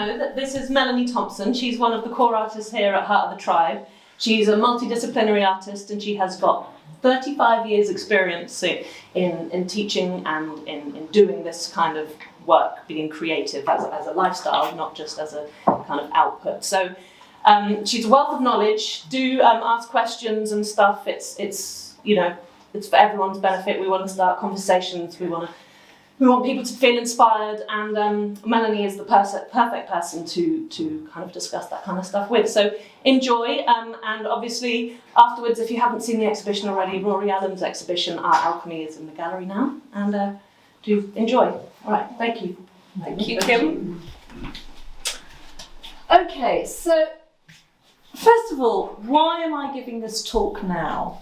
know that this is Melanie Thompson. She's one of the core artists here at Heart of the Tribe. She's a multidisciplinary artist, and she has got 35 years experience in teaching and in doing this kind of work, being creative as a lifestyle, not just as a kind of output. So she's a wealth of knowledge. Do ask questions and stuff. It's for everyone's benefit. We want to start conversations. We want people to feel inspired, and Melanie is the perfect person to kind of discuss that kind of stuff with. So enjoy, and obviously afterwards, if you haven't seen the exhibition already, Rory Allen's exhibition, Art Alchemy, is in the gallery now, and do enjoy. All right, thank you. Thank you, Kim. Okay, so first of all, why am I giving this talk now?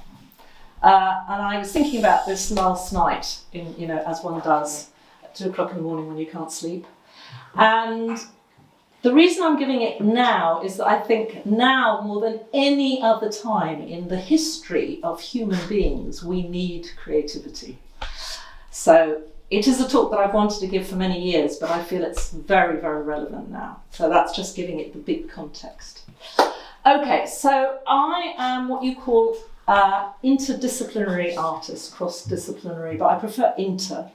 And I was thinking about this last night, as one does at 2 o'clock in the morning when you can't sleep. And the reason I'm giving it now is that I think now, more than any other time in the history of human beings, we need creativity. So it is a talk that I've wanted to give for many years, but I feel it's very, very relevant now. So that's just giving it the big context. Okay, so I am what you call interdisciplinary artist, cross-disciplinary, but I prefer inter.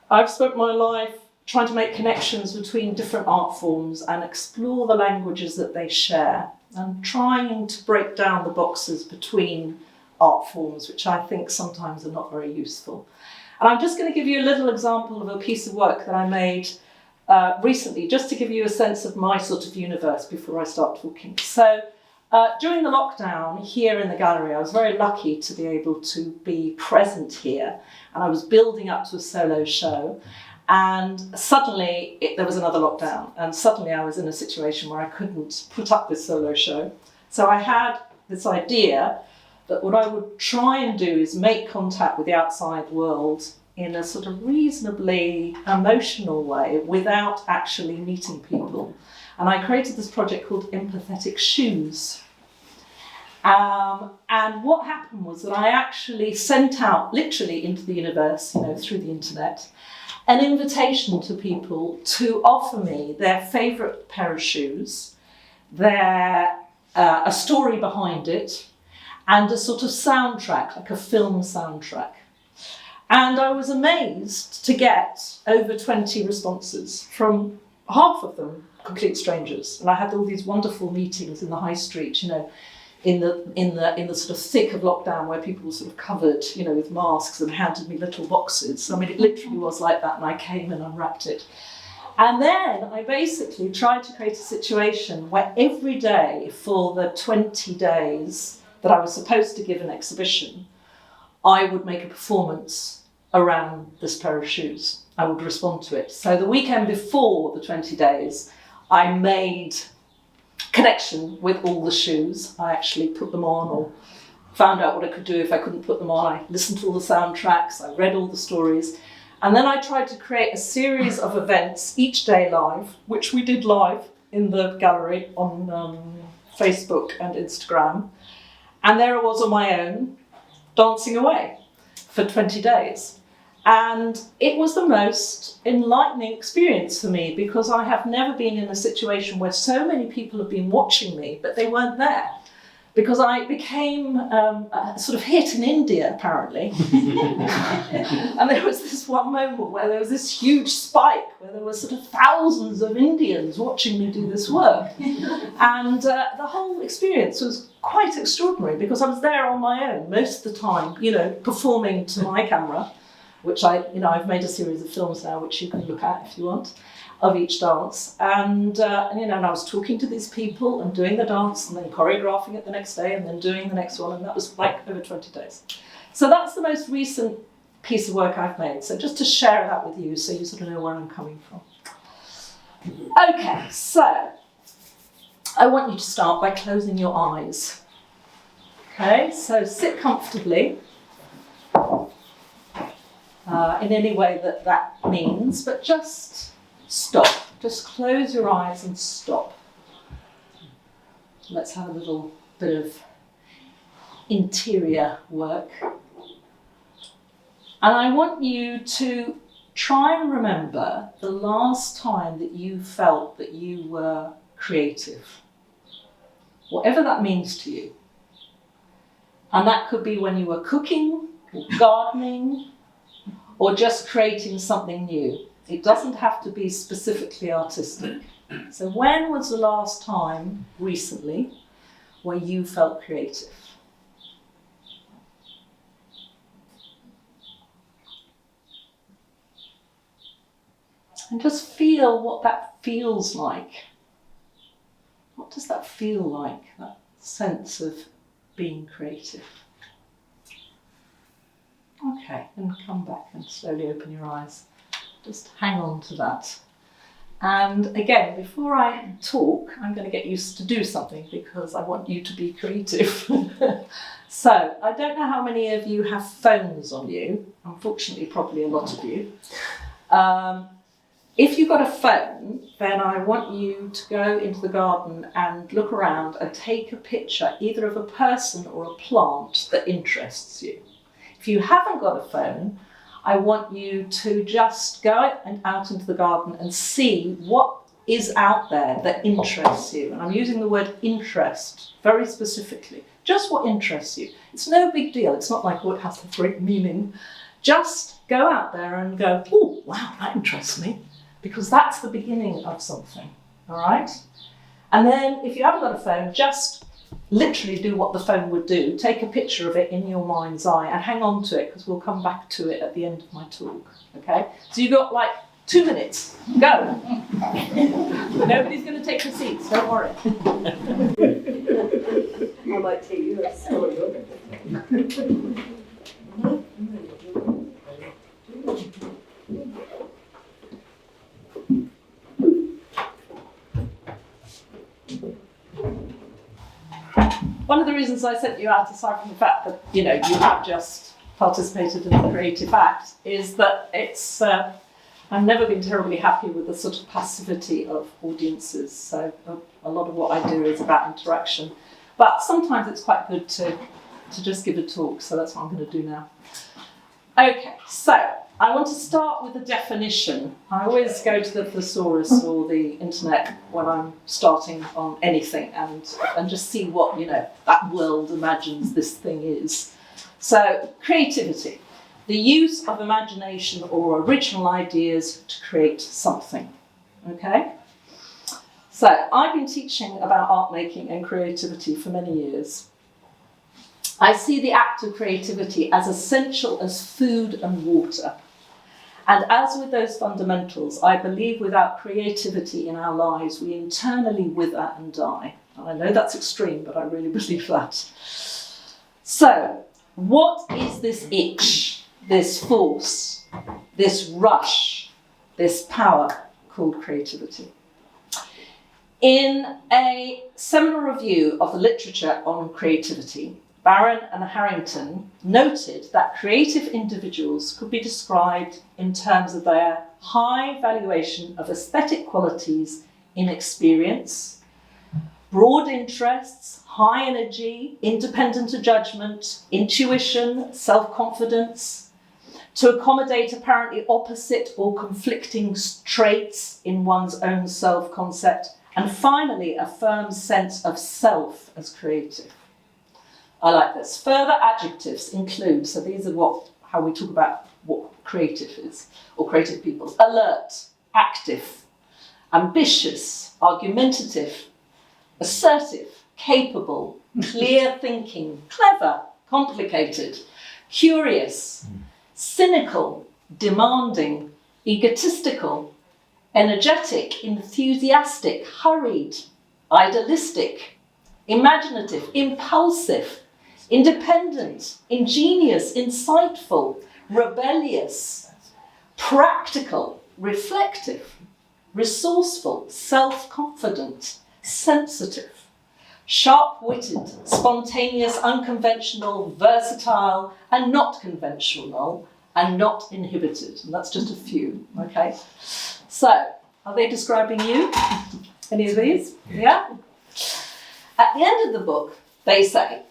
I've spent my life trying to make connections between different art forms and explore the languages that they share, and trying to break down the boxes between art forms, which I think sometimes are not very useful. And I'm just going to give you a little example of a piece of work that I made recently, just to give you a sense of my sort of universe before I start talking. So during the lockdown here in the gallery, I was very lucky to be able to be present here, and I was building up to a solo show, and suddenly there was another lockdown, and suddenly I was in a situation where I couldn't put up this solo show. So I had this idea that what I would try and do is make contact with the outside world in a sort of reasonably emotional way without actually meeting people. And I created this project called Empathetic Shoes. And what happened was that I actually sent out, literally into the universe, through the internet, an invitation to people to offer me their favourite pair of shoes, a story behind it, and a sort of soundtrack, like a film soundtrack. And I was amazed to get over 20 responses, from half of them complete strangers. And I had all these wonderful meetings in the high street, in the sort of thick of lockdown, where people were sort of covered, with masks, and handed me little boxes. I mean, it literally was like that, and I came and unwrapped it. And then I basically tried to create a situation where every day for the 20 days that I was supposed to give an exhibition, I would make a performance around this pair of shoes. I would respond to it. So the weekend before the 20 days, I made connection with all the shoes. I actually put them on, or found out what I could do if I couldn't put them on. I listened to all the soundtracks, I read all the stories, and then I tried to create a series of events, each day live, which we did live in the gallery on Facebook and Instagram. And there I was on my own, dancing away for 20 days. And it was the most enlightening experience for me, because I have never been in a situation where so many people have been watching me, but they weren't there. Because I became a sort of hit in India, apparently. And there was this one moment where there was this huge spike, where there were sort of thousands of Indians watching me do this work. And the whole experience was quite extraordinary, because I was there on my own most of the time, performing to my camera, which I've made a series of films now, which you can look at if you want, of each dance. And and I was talking to these people and doing the dance, and then choreographing it the next day, and then doing the next one, and that was like over 20 days. So that's the most recent piece of work I've made. So just to share that with you, so you sort of know where I'm coming from. Okay, so I want you to start by closing your eyes. Okay, so sit comfortably. In any way that means, but just stop. Just close your eyes and stop. Let's have a little bit of interior work. And I want you to try and remember the last time that you felt that you were creative, whatever that means to you. And that could be when you were cooking, or gardening, or just creating something new. It doesn't have to be specifically artistic. So when was the last time, recently, where you felt creative? And just feel what that feels like. What does that feel like, that sense of being creative? Okay, and come back and slowly open your eyes. Just hang on to that. And again, before I talk, I'm going to get you to do something because I want you to be creative. So, I don't know how many of you have phones on you. Unfortunately, probably a lot of you. If you've got a phone, then I want you to go into the garden and look around and take a picture either of a person or a plant that interests you. If you haven't got a phone, I want you to just go out into the garden and see what is out there that interests you. And I'm using the word interest very specifically. Just what interests you. It's no big deal. It's not like, oh, it has a great meaning. Just go out there and go, oh, wow, that interests me. Because that's the beginning of something, all right? And then if you haven't got a phone, just literally do what the phone would do. Take a picture of it in your mind's eye and hang on to it because we'll come back to it at the end of my talk, okay? So you've got like 2 minutes. Go. Nobody's going to take the seats, don't worry. I might take you a story. One of the reasons I sent you out, aside from the fact that, you have just participated in the creative act, is that it's, I've never been terribly happy with the sort of passivity of audiences. So a lot of what I do is about interaction. But sometimes it's quite good to just give a talk, so that's what I'm going to do now. Okay, so I want to start with a definition. I always go to the thesaurus or the internet when I'm starting on anything and just see what, that world imagines this thing is. So, creativity, the use of imagination or original ideas to create something. Okay? So, I've been teaching about art making and creativity for many years. I see the act of creativity as essential as food and water. And as with those fundamentals, I believe without creativity in our lives, we internally wither and die. And I know that's extreme, but I really believe that. So, what is this itch, this force, this rush, this power called creativity? In a seminal review of the literature on creativity, Barron and Harrington noted that creative individuals could be described in terms of their high valuation of aesthetic qualities in experience, broad interests, high energy, independent of judgment, intuition, self-confidence, to accommodate apparently opposite or conflicting traits in one's own self-concept, and finally a firm sense of self as creative. I like this. Further adjectives include, so these are how we talk about what creative is, or creative people. Alert, active, ambitious, argumentative, assertive, capable, clear thinking, clever, complicated, curious, cynical, demanding, egotistical, energetic, enthusiastic, hurried, idealistic, imaginative, impulsive, independent, ingenious, insightful, rebellious, practical, reflective, resourceful, self-confident, sensitive, sharp-witted, spontaneous, unconventional, versatile, and not conventional, and not inhibited. And that's just a few, okay? So, are they describing you? Any of these? Yeah? At the end of the book, they say,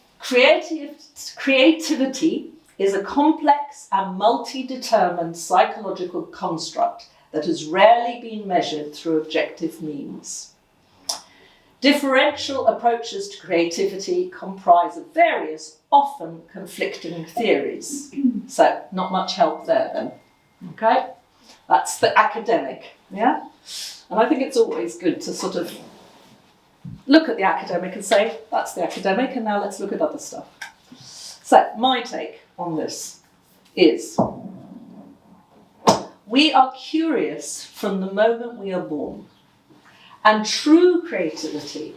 creativity is a complex and multi-determined psychological construct that has rarely been measured through objective means. Differential approaches to creativity comprise of various, often conflicting theories. So, not much help there then. Okay? That's the academic, yeah? And I think it's always good to sort of look at the academic and say, that's the academic, and now let's look at other stuff. So, my take on this is, we are curious from the moment we are born. And true creativity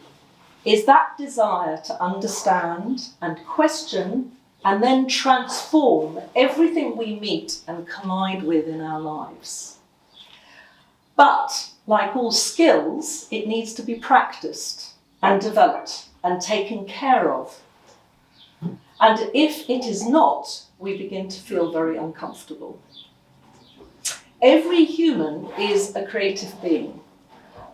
is that desire to understand and question and then transform everything we meet and collide with in our lives. But, like all skills, it needs to be practiced and developed and taken care of. And if it is not, we begin to feel very uncomfortable. Every human is a creative being.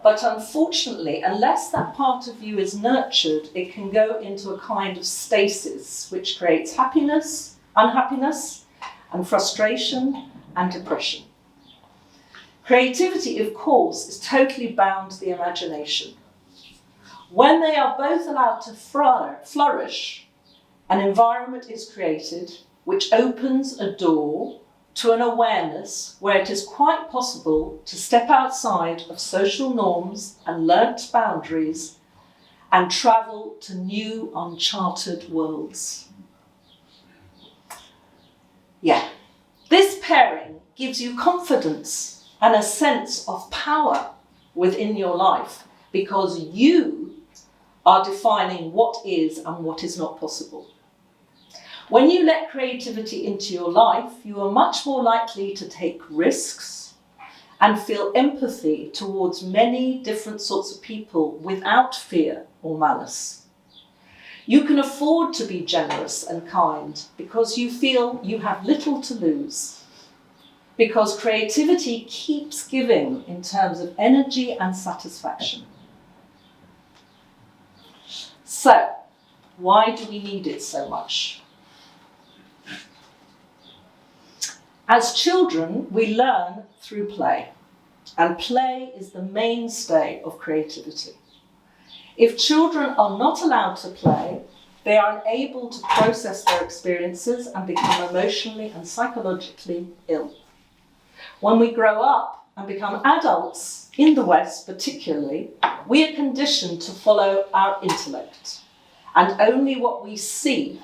But unfortunately, unless that part of you is nurtured, it can go into a kind of stasis, which creates happiness, unhappiness, and frustration and depression. Creativity, of course, is totally bound to the imagination. When they are both allowed to flourish, an environment is created which opens a door to an awareness where it is quite possible to step outside of social norms and learnt boundaries and travel to new uncharted worlds. Yeah, this pairing gives you confidence and a sense of power within your life because you are defining what is and what is not possible. When you let creativity into your life, you are much more likely to take risks and feel empathy towards many different sorts of people without fear or malice. You can afford to be generous and kind because you feel you have little to lose. Because creativity keeps giving in terms of energy and satisfaction. So, why do we need it so much? As children, we learn through play, and play is the mainstay of creativity. If children are not allowed to play, they are unable to process their experiences and become emotionally and psychologically ill. When we grow up and become adults, in the West particularly, we are conditioned to follow our intellect and only what we see.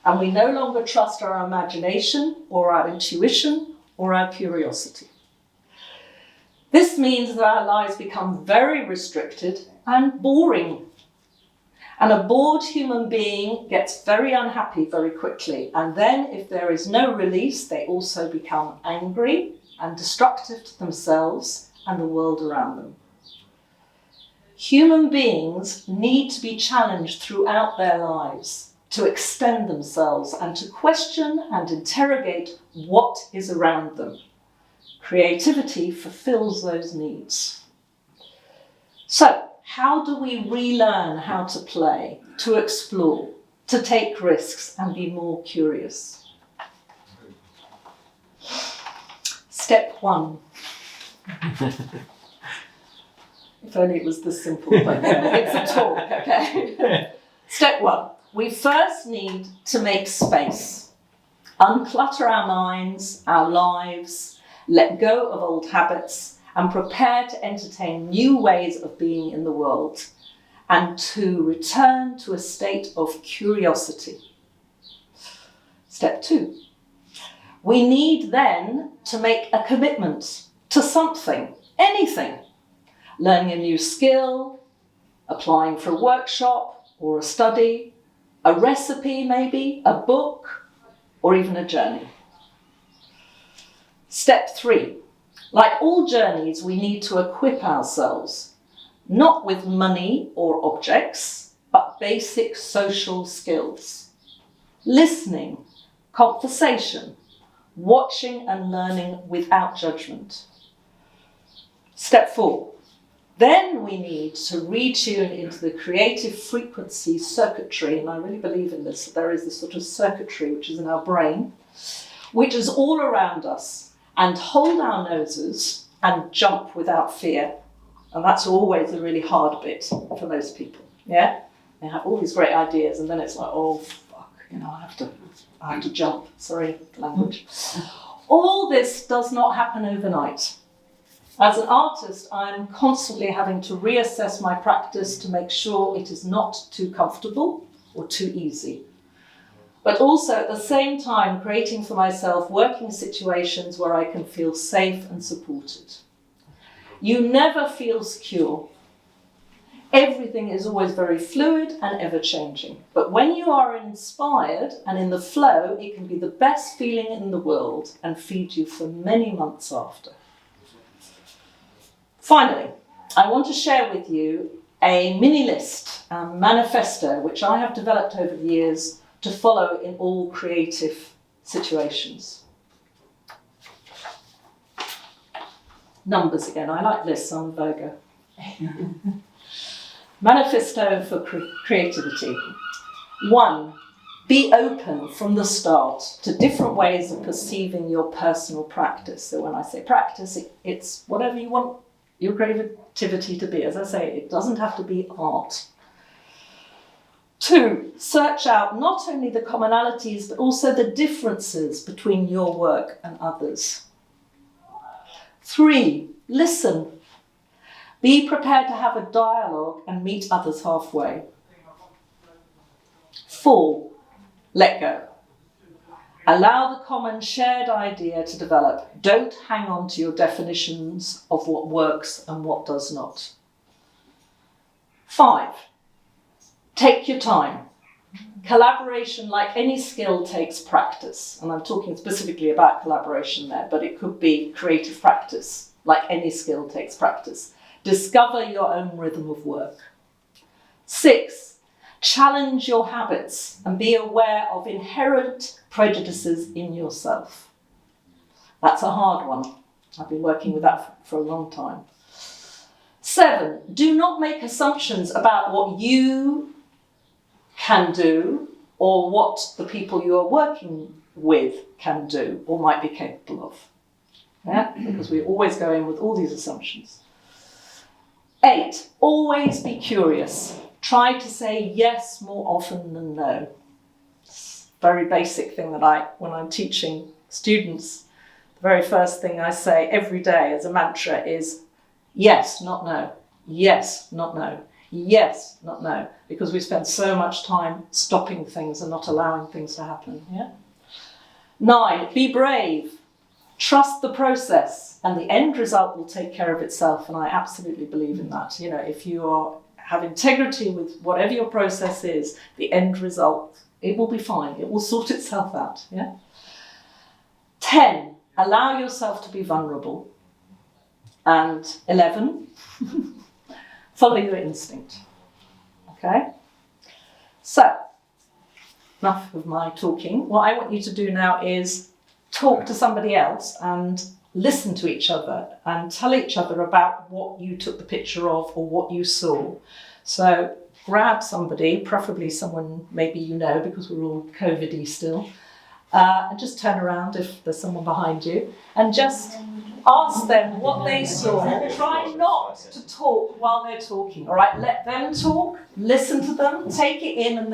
And we no longer trust our imagination or our intuition or our curiosity. This means that our lives become very restricted and boring. And a bored human being gets very unhappy very quickly. And then if there is no release, they also become angry and destructive to themselves and the world around them. Human beings need to be challenged throughout their lives to extend themselves and to question and interrogate what is around them. Creativity fulfills those needs. So, how do we relearn how to play, to explore, to take risks and be more curious? Step 1. If only it was this simple, but it's a talk, okay? Step 1. We first need to make space, unclutter our minds, our lives, let go of old habits, and prepare to entertain new ways of being in the world, and to return to a state of curiosity. Step 2. We need then to make a commitment to something, anything. Learning a new skill, applying for a workshop or a study, a recipe maybe, a book, or even a journey. Step 3. Like all journeys, we need to equip ourselves, not with money or objects, but basic social skills. Listening, conversation, watching and learning without judgment. Step 4. Then we need to retune into the creative frequency circuitry, and I really believe in this. There is this sort of circuitry which is in our brain, which is all around us, and hold our noses and jump without fear. And that's always a really hard bit for most people. Yeah, they have all these great ideas, and then it's like, oh fuck, I have to jump. Sorry, language. All this does not happen overnight. As an artist, I'm constantly having to reassess my practice to make sure it is not too comfortable or too easy. But also at the same time, creating for myself working situations where I can feel safe and supported. You never feel secure. Everything is always very fluid and ever-changing. But when you are inspired and in the flow, it can be the best feeling in the world and feed you for many months after. Finally, I want to share with you a mini list, a manifesto, which I have developed over the years to follow in all creative situations. Numbers again, I like lists, I'm a Virgo. Manifesto for creativity. 1, be open from the start to different ways of perceiving your personal practice. So when I say practice, it's whatever you want your creativity to be. As I say, it doesn't have to be art. 2, search out not only the commonalities, but also the differences between your work and others. 3, listen. Be prepared to have a dialogue and meet others halfway. 4, let go. Allow the common shared idea to develop. Don't hang on to your definitions of what works and what does not. 5, take your time. Collaboration, like any skill, takes practice. And I'm talking specifically about collaboration there, but it could be creative practice. Like any skill takes practice. Discover your own rhythm of work. 6, challenge your habits and be aware of inherent prejudices in yourself. That's a hard one. I've been working with that for a long time. 7, do not make assumptions about what you can do or what the people you are working with can do or might be capable of. Yeah? Because we always go in with all these assumptions. 8, always be curious. Try to say yes more often than no. It's a very basic thing that when I'm teaching students, the very first thing I say every day as a mantra is yes, not no. Yes, not no. Yes, not no. Because we spend so much time stopping things and not allowing things to happen. Yeah? 9, be brave. Trust the process and the end result will take care of itself. And I absolutely believe in that. If you have integrity with whatever your process is, the end result, it will be fine. It will sort itself out. Yeah? 10, allow yourself to be vulnerable. And 11, follow your instinct. Okay? So, enough of my talking. What I want you to do now is talk to somebody else and listen to each other and tell each other about what you took the picture of or what you saw. So grab somebody, preferably someone maybe you know because we're all COVID-y still, and just turn around if there's someone behind you and just ask them what they saw. Try not to talk while they're talking, all right? Let them talk, listen to them, take it in and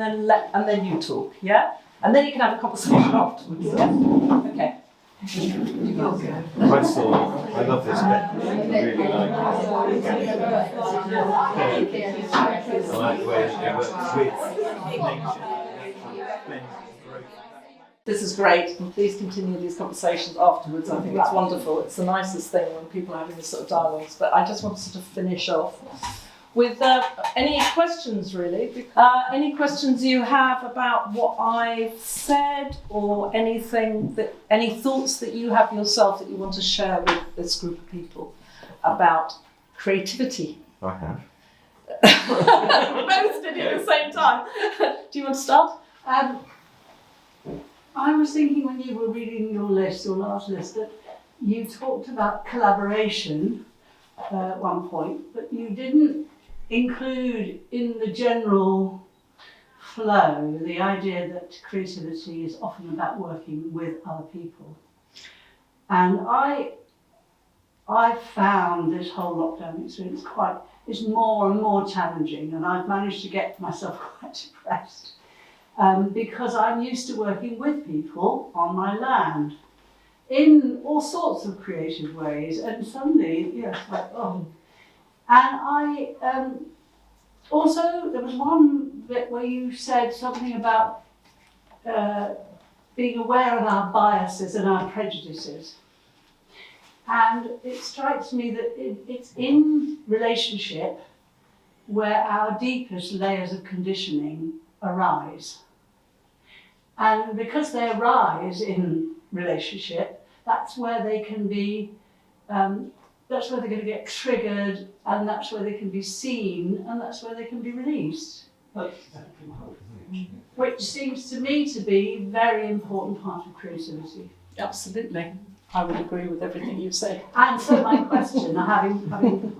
then you talk, yeah? And then you can have a conversation afterwards, yeah? Okay. I love this bit. I really like it. I like the way it works with nature. This is great, and please continue these conversations afterwards. I think it's wonderful. It's the nicest thing when people are having this sort of dialogues. But I just wanted to finish off with any questions, really. Any questions you have about what I've said, or any thoughts that you have yourself that you want to share with this group of people about creativity? I have. We both did it at the same time. Do you want to start? I was thinking when you were reading your last list, that you talked about collaboration at one point, but you didn't include in the general flow the idea that creativity is often about working with other people. And I found this whole lockdown experience it's more and more challenging, and I've managed to get myself quite depressed because I'm used to working with people on my land in all sorts of creative ways, and suddenly, like, oh. And I also, there was one bit where you said something about being aware of our biases and our prejudices. And it strikes me that it's in relationship where our deepest layers of conditioning arise. And because they arise in relationship, that's where they can be, that's where they're going to get triggered, and that's where they can be seen, and that's where they can be released. Which seems to me to be a very important part of creativity. Absolutely. I would agree with everything you've said. And so my question, having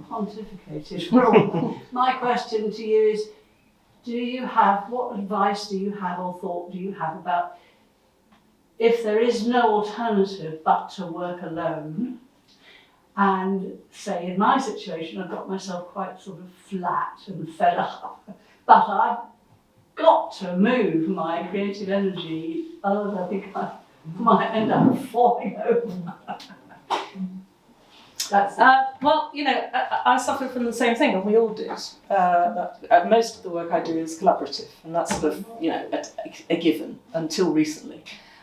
pontificated for all, my question to you is, what advice do you have or thought do you have about if there is no alternative but to work alone? And say in my situation, I've got myself quite sort of flat and fed up, but I've got to move my creative energy, otherwise I think I might end up falling over. That's Well, I suffer from the same thing, and we all did. Most of the work I do is collaborative, and that's sort of, a given until recently.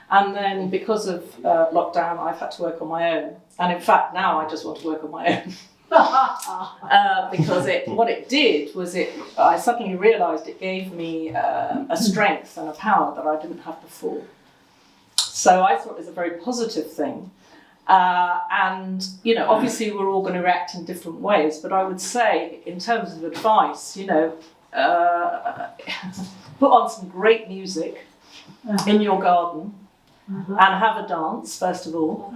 And then because of lockdown, I've had to work on my own. And in fact, now I just want to work on my own. Because what it did was I suddenly realised it gave me a strength and a power that I didn't have before. So I thought it was a very positive thing. And, obviously we're all going to react in different ways, but I would say in terms of advice, put on some great music in your garden and have a dance, first of all.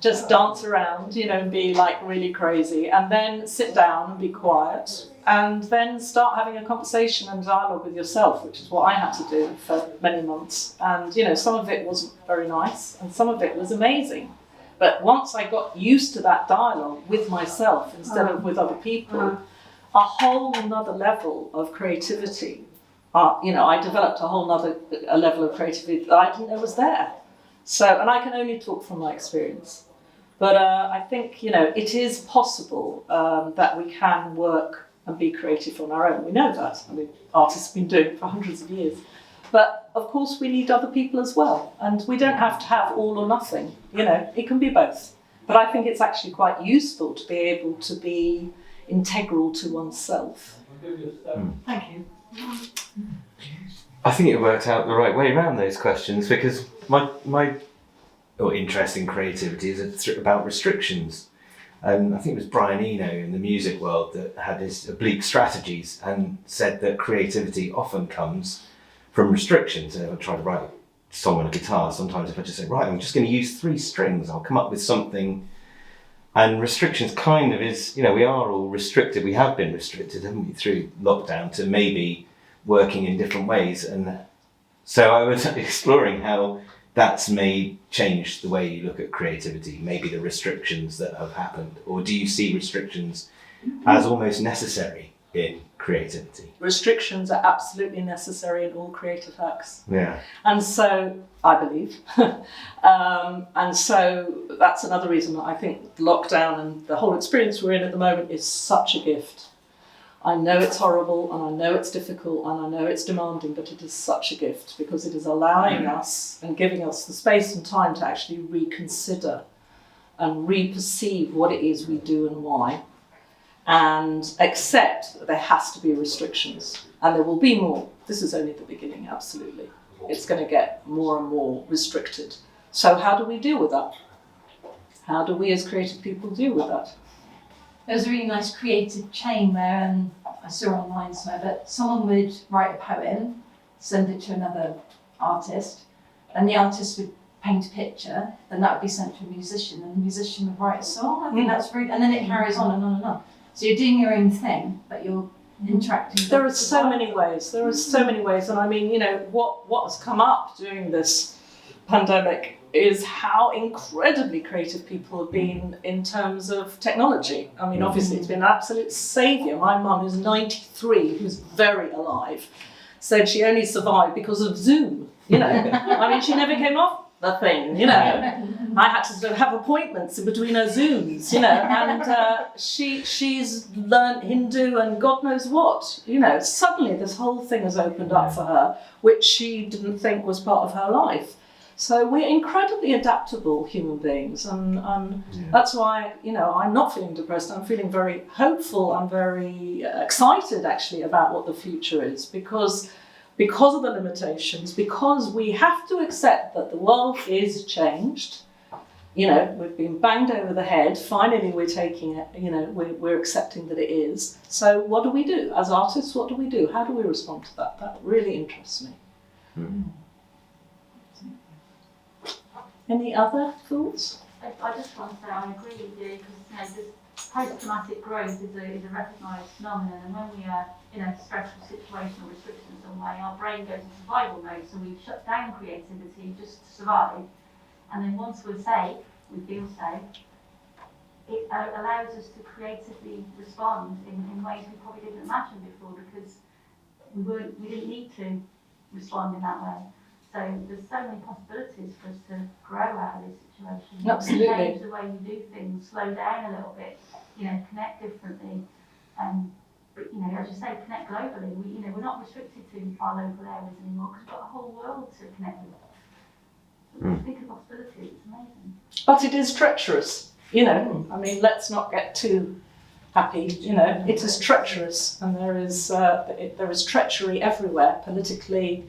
Just dance around, and be like really crazy, and then sit down and be quiet, and then start having a conversation and dialogue with yourself, which is what I had to do for many months. And some of it wasn't very nice and some of it was amazing, but once I got used to that dialogue with myself instead of with other people, a whole nother level of creativity, I developed a whole nother level of creativity that I didn't know was there. So, and I can only talk from my experience. But I think, it is possible that we can work and be creative on our own. We know that. I mean, artists have been doing it for hundreds of years. But of course, we need other people as well. And we don't have to have all or nothing. It can be both. But I think it's actually quite useful to be able to be integral to oneself. Thank you. I think it worked out the right way around those questions, because my interest in creativity is about restrictions. And I think it was Brian Eno in the music world that had his oblique strategies and said that creativity often comes from restrictions. And if I try to write a song on a guitar, sometimes if I just say, right, I'm just going to use 3 strings, I'll come up with something. And restrictions kind of is, we are all restricted. We have been restricted, haven't we, through lockdown to maybe working in different ways. And so I was exploring how that's changed the way you look at creativity, maybe the restrictions that have happened. Or do you see restrictions as almost necessary in creativity? Restrictions are absolutely necessary in all creative acts. Yeah. And so, I believe, and so that's another reason that I think lockdown and the whole experience we're in at the moment is such a gift. I know it's horrible, and I know it's difficult, and I know it's demanding, but it is such a gift because it is allowing us and giving us the space and time to actually reconsider and reperceive what it is we do and why, and accept that there has to be restrictions, and there will be more. This is only the beginning, absolutely. It's going to get more and more restricted. So how do we deal with that? How do we as creative people deal with that? There was a really nice creative chain where I saw online somewhere, but someone would write a poem, send it to another artist, and the artist would paint a picture, then that would be sent to a musician, and the musician would write a song. I think that's really, and then it carries on and on and on. So you're doing your own thing, but you're interacting. There are so many ways. There are so many ways, and I mean, you know, what has come up during this pandemic is how incredibly creative people have been in terms of technology. I mean, obviously, it's been an absolute saviour. My mum, who's 93, who's very alive, said she only survived because of Zoom. You know, I mean, she never came off the thing. You know, I had to sort of have appointments in between her Zooms. You know, and she's learned Hindu and God knows what. You know, suddenly this whole thing has opened up for her, which she didn't think was part of her life. So we're incredibly adaptable human beings, and that's why, you know, I'm not feeling depressed. I'm feeling very hopeful. I'm very excited, actually, about what the future is, because of the limitations, because we have to accept that the world is changed. You know, we've been banged over the head. Finally, we're taking it. You know, we're accepting that it is. So what do we do as artists? What do we do? How do we respond to that? That really interests me. Any other thoughts? I just want to say I agree with you, because you know, this post-traumatic growth is a recognised phenomenon, and when we are in a stressful situation or restriction in some way, our brain goes into survival mode, so we shut down creativity just to survive, and then once we're safe, we feel safe, it allows us to creatively respond in ways we probably didn't imagine before, because we didn't need to respond in that way. So there's so many possibilities for us to grow out of this situation. Absolutely. Change the way you do things, slow down a little bit, you know, connect differently. But you know, as you say, connect globally. We're not restricted to our local areas anymore, because we've got the whole world to connect with. Think of possibilities, it's amazing. But it is treacherous, you know. I mean, let's not get too happy, you know. It is treacherous, and there is treachery everywhere, politically,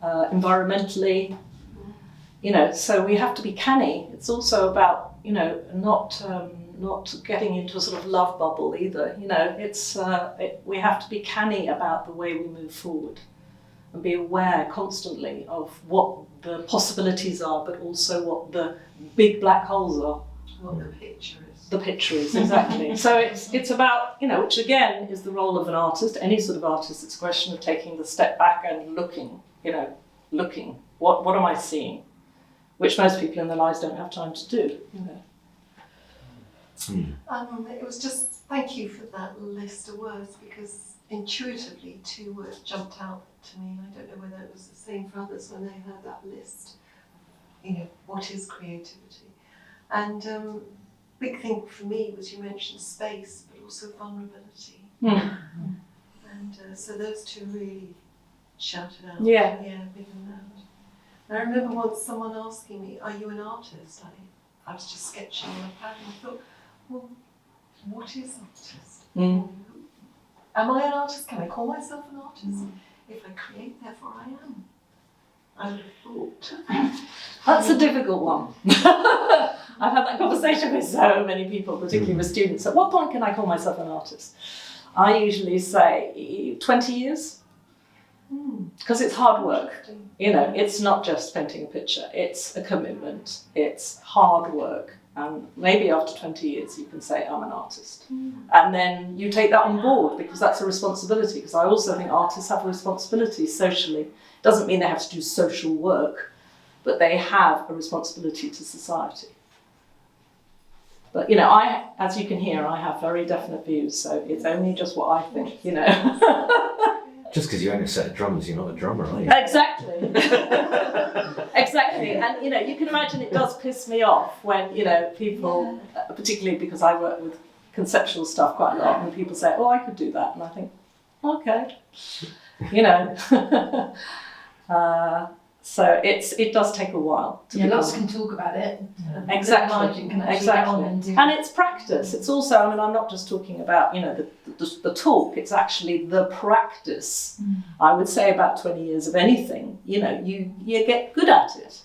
environmentally, you know. So we have to be canny. It's also about, you know, not getting into a sort of love bubble either. You know, we have to be canny about the way we move forward, and be aware constantly of what the possibilities are, but also what the big black holes are. What the picture is. The picture is, exactly. So it's about, you know, which again is the role of an artist, any sort of artist. It's a question of taking the step back and looking, what am I seeing? Which most people in their lives don't have time to do, you know. It was just, thank you for that list of words, because intuitively 2 words jumped out to me, and I don't know whether it was the same for others when they heard that list. You know, what is creativity? And big thing for me was you mentioned space, but also vulnerability. And so those 2 really shouted out. Yeah, big and loud. And I remember once someone asking me, "Are you an artist?" I was just sketching on a pad, and I thought, well, what is artist? Am I an artist? Can I call myself an artist? If I create, therefore I am. I would have thought. That's a difficult one. I've had that conversation with so many people, particularly with students. At what point can I call myself an artist? I usually say 20 years. Because it's hard work, you know. It's not just painting a picture, it's a commitment, it's hard work, and maybe after 20 years you can say I'm an artist. And then you take that on board, because that's a responsibility, because I also think artists have a responsibility socially. It doesn't mean they have to do social work, but they have a responsibility to society. But you know, as you can hear, I have very definite views, so it's only just what I think, you know. Just because you own a set of drums, you're not a drummer, are you? Exactly. Exactly. And, you know, you can imagine it does piss me off when, you know, people, particularly because I work with conceptual stuff quite a lot, and people say, oh, I could do that. And I think, okay, you know. So it does take a while. Lots can talk about it. Exactly. Can actually get on and it's practice. It's also, I mean, I'm not just talking about, you know, the talk. It's actually the practice. I would say about 20 years of anything. You know, you get good at it.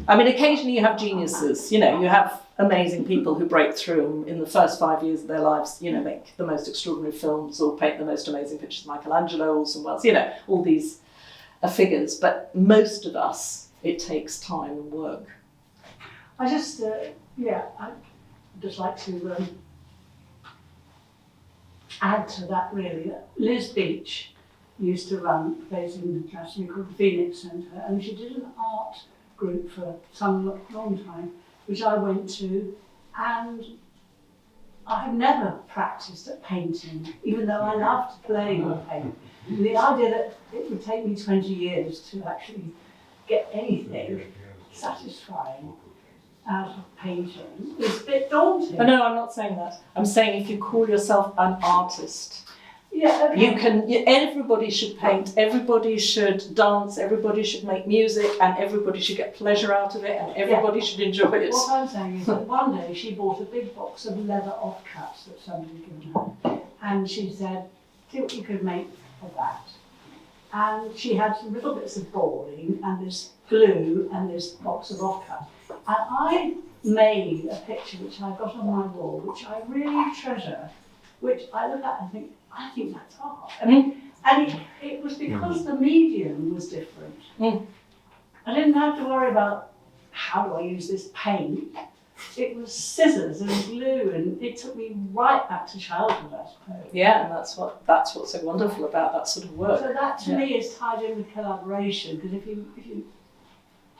I mean, occasionally you have geniuses. You know, you have amazing people who break through in the first 5 years of their lives. You know, make the most extraordinary films or paint the most amazing pictures. Michelangelo, Orson Welles. You know, all these figures, but most of us it takes time and work. I just, I'd just like to add to that really. Liz Beach used to run a place in Glastonbury called the Phoenix Centre, and she did an art group for some long time, which I went to, and I've never practiced at painting, even though I loved playing with paint. And the idea that it would take me 20 years to actually get anything satisfying out of painting is a bit daunting. Oh, no, I'm not saying that. I'm saying if you call yourself an artist, Yeah, okay. Everybody should paint, everybody should dance, everybody should make music, and everybody should get pleasure out of it, and everybody should enjoy it. What I'm saying is that one day she bought a big box of leather offcuts that somebody had given her, and she said, see what you could make of that. And she had some little bits of boring and this glue and this box of offcut. And I made a picture which I got on my wall, which I really treasure, which I look at and think, I think that's art. I mean, and it was because the medium was different. Mm. I didn't have to worry about how do I use this paint. It was scissors and glue, and it took me right back to childhood, I suppose. Yeah, and that's what's so wonderful about that sort of work. So that to me is tied in with collaboration, because if you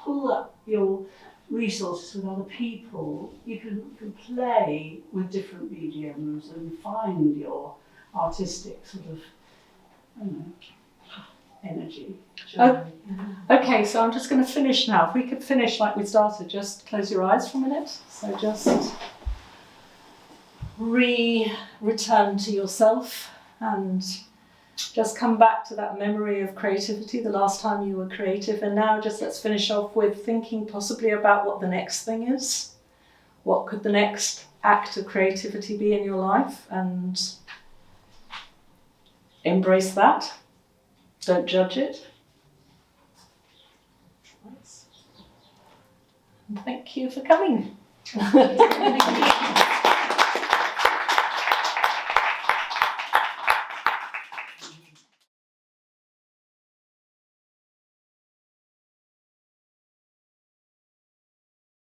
pull up your resources with other people, you can play with different mediums and find your artistic sort of, I don't know, energy. Oh, okay, so I'm just going to finish now. If we could finish like we started, just close your eyes for a minute. So just return to yourself and just come back to that memory of creativity, the last time you were creative. And now just let's finish off with thinking possibly about what the next thing is. What could the next act of creativity be in your life? And embrace that. Don't judge it. And thank you for coming.